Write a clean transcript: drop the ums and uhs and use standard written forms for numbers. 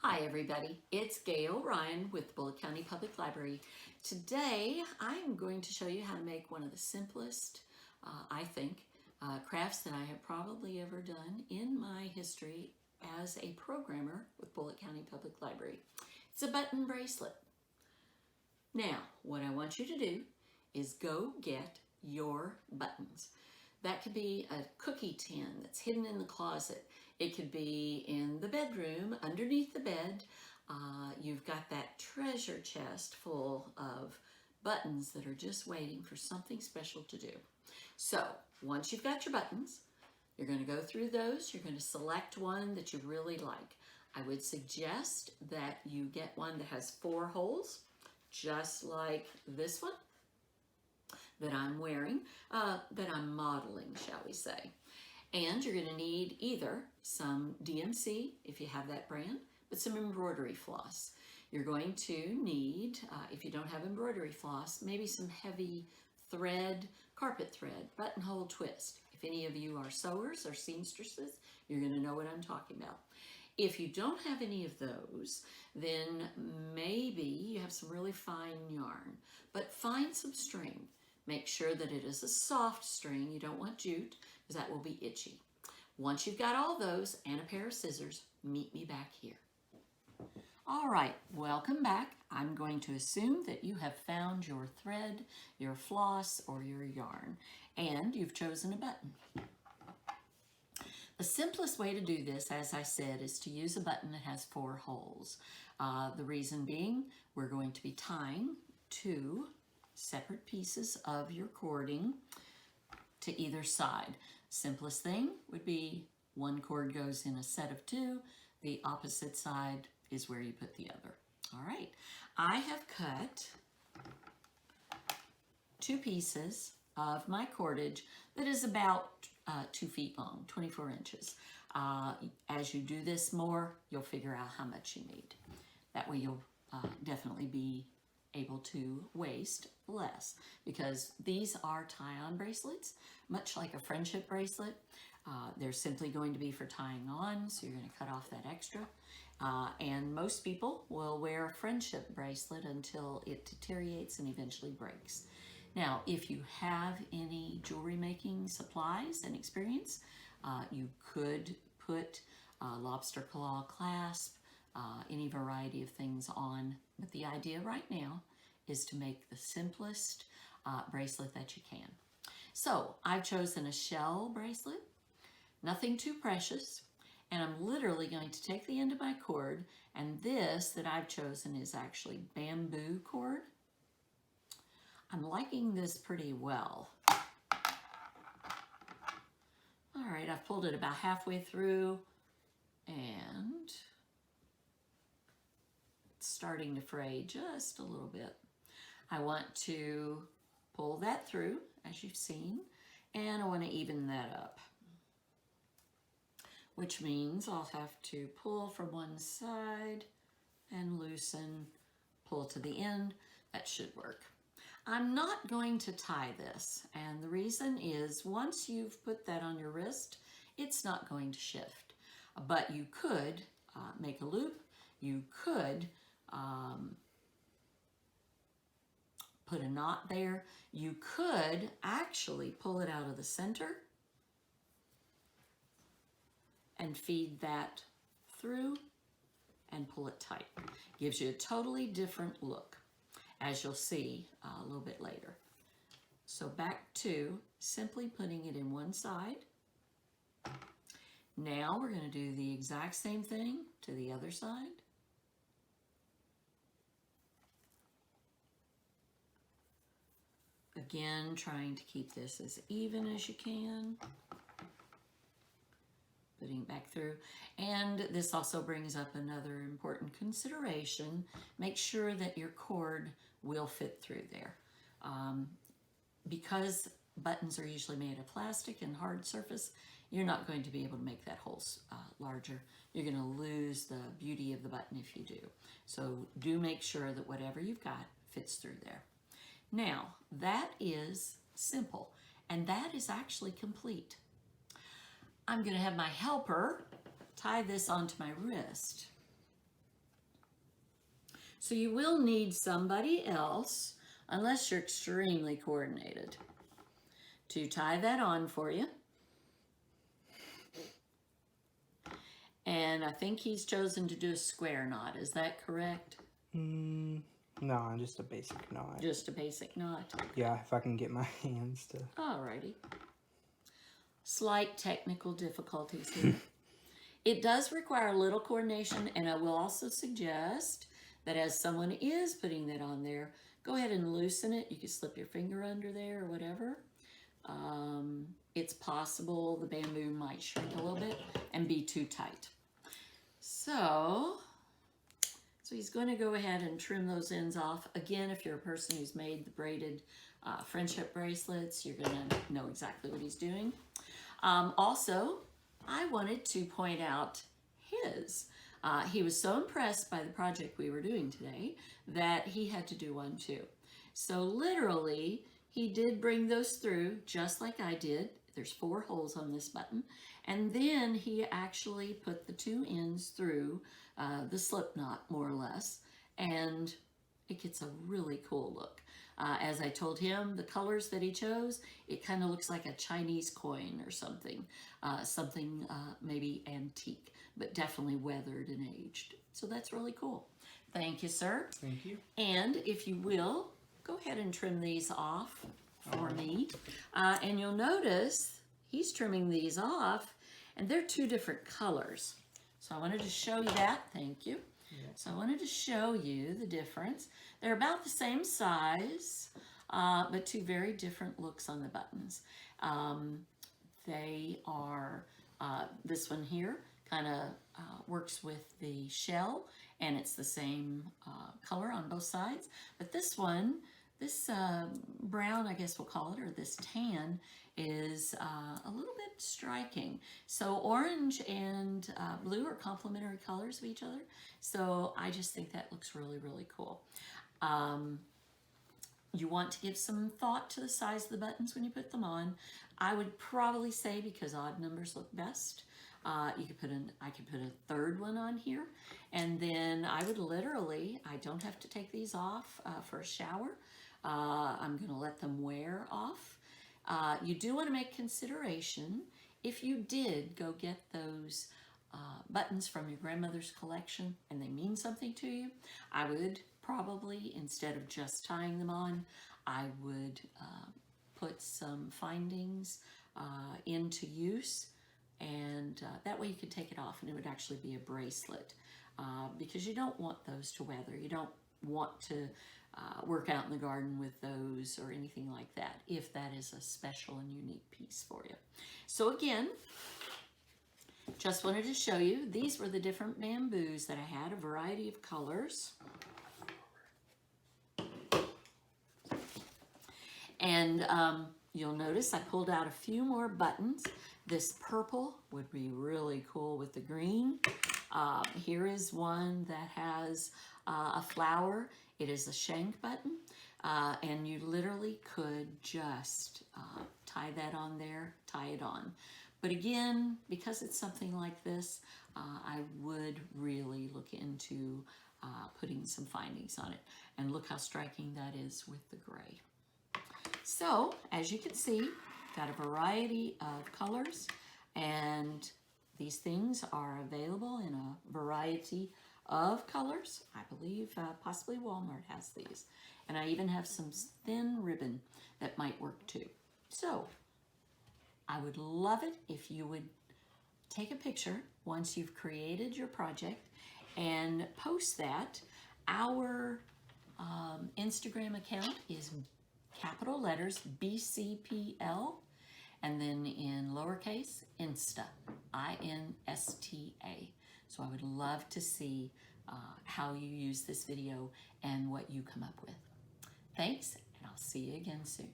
Hi everybody, it's Gayle Ryan with the Bullitt County Public Library. Today I'm going to show you how to make one of the simplest, I think, crafts that I have probably ever done in my history as a programmer with Bullitt County Public Library. It's a button bracelet. Now, what I want you to do is go get your buttons. That could be a cookie tin that's hidden in the closet. It could be in the bedroom, underneath the bed. You've got that treasure chest full of buttons that are just waiting for something special to do. So once you've got your buttons, you're going to go through those. You're going to select one that you really like. I would suggest that you get one that has 4 holes, just like this one that I'm wearing, that I'm modeling, shall we say. And you're going to need either some DMC, if you have that brand, but some embroidery floss. You're going to need, if you don't have embroidery floss, maybe some heavy thread, carpet thread, buttonhole twist. If any of you are sewers or seamstresses, you're going to know what I'm talking about. If you don't have any of those, then maybe you have some really fine yarn, but find some string. Make sure that it is a soft string. You don't want jute, because that will be itchy. Once you've got all those and a pair of scissors, meet me back here. All right, welcome back. I'm going to assume that you have found your thread, your floss, or your yarn, and you've chosen a button. The simplest way to do this, as I said, is to use a button that has 4 holes. The reason being, we're going to be tying 2 separate pieces of your cording to either side. Simplest thing would be one cord goes in a set of 2. The opposite side is where you put the other. All right, I have cut 2 pieces of my cordage that is about 2 feet long, 24 inches. As you do this more, you'll figure out how much you need. That way you'll definitely be able to waste less, because these are tie-on bracelets, much like a friendship bracelet. They're simply going to be for tying on, so you're going to cut off that extra. And most people will wear a friendship bracelet until it deteriorates and eventually breaks. Now, if you have any jewelry making supplies and experience, you could put lobster claw clasp, any variety of things on, but the idea right now is to make the simplest bracelet that you can. So I've chosen a shell bracelet, nothing too precious, and I'm literally going to take the end of my cord, and this that I've chosen is actually bamboo cord. I'm liking this pretty well. All right, I've pulled it about halfway through, and it's starting to fray just a little bit. I want to pull that through, as you've seen, and I want to even that up, which means I'll have to pull from one side and loosen, pull to the end. That should work. I'm not going to tie this, and the reason is once you've put that on your wrist, it's not going to shift. But you could make a loop. You could put a knot there. You could actually pull it out of the center and feed that through and pull it tight. Gives you a totally different look, as you'll see a little bit later. So back to simply putting it in one side. Now we're going to do the exact same thing to the other side. Again, trying to keep this as even as you can. Putting it back through. And this also brings up another important consideration. Make sure that your cord will fit through there. Because buttons are usually made of plastic and hard surface, you're not going to be able to make that hole larger. You're going to lose the beauty of the button if you do. So do make sure that whatever you've got fits through there. Now, that is simple, and that is actually complete. I'm going to have my helper tie this onto my wrist. So you will need somebody else, unless you're extremely coordinated, to tie that on for you. And I think he's chosen to do a square knot. Is that correct? No, just a basic knot. Just a basic knot. Yeah, if I can get my hands to... Alrighty. Slight technical difficulties here. It does require a little coordination, and I will also suggest that as someone is putting that on there, go ahead and loosen it. You can slip your finger under there or whatever. It's possible the bamboo might shrink a little bit and be too tight. So he's going to go ahead and trim those ends off. Again, if you're a person who's made the braided friendship bracelets, you're going to know exactly what he's doing. Also, I wanted to point out his. He was so impressed by the project we were doing today that he had to do one too. So literally, he did bring those through just like I did. There's 4 holes on this button. And then he actually put the 2 ends through the slip knot, more or less. And it gets a really cool look. As I told him, the colors that he chose, it kind of looks like a Chinese coin or something. Something maybe antique, but definitely weathered and aged. So that's really cool. Thank you, sir. Thank you. And if you will, go ahead and trim these off for me. And you'll notice he's trimming these off, and they're 2 different colors. So I wanted to show you that. Thank you. Yeah. So I wanted to show you the difference. They're about the same size, but 2 very different looks on the buttons. They are, this one here kind of works with the shell, and it's the same color on both sides. But this one, this brown, I guess we'll call it, or this tan, is a little bit striking. So orange and blue are complementary colors of each other. So I just think that looks really, really cool. You want to give some thought to the size of the buttons when you put them on. I would probably say, because odd numbers look best, I could put a 3rd one on here, and then I would literally, I don't have to take these off for a shower. I'm going to let them wear off. You do want to make consideration, if you did go get those buttons from your grandmother's collection and they mean something to you, I would probably, instead of just tying them on, I would put some findings into use, and that way you could take it off and it would actually be a bracelet, because you don't want those to weather. You don't want to work out in the garden with those or anything like that, if that is a special and unique piece for you. So again, just wanted to show you, these were the different bamboos that I had, a variety of colors. And you'll notice I pulled out a few more buttons. This purple would be really cool with the green. Here is one that has a flower. It is a shank button, and you literally could just tie that on there, tie it on. But again, because it's something like this, I would really look into putting some findings on it. And look how striking that is with the gray. So, as you can see, got a variety of colors, and these things are available in a variety of colors. I believe possibly Walmart has these. And I even have some thin ribbon that might work too. So, I would love it if you would take a picture once you've created your project and post that. Our Instagram account is capital letters BCPL, and then in lowercase Insta, INSTA. So I would love to see how you use this video and what you come up with. Thanks, and I'll see you again soon.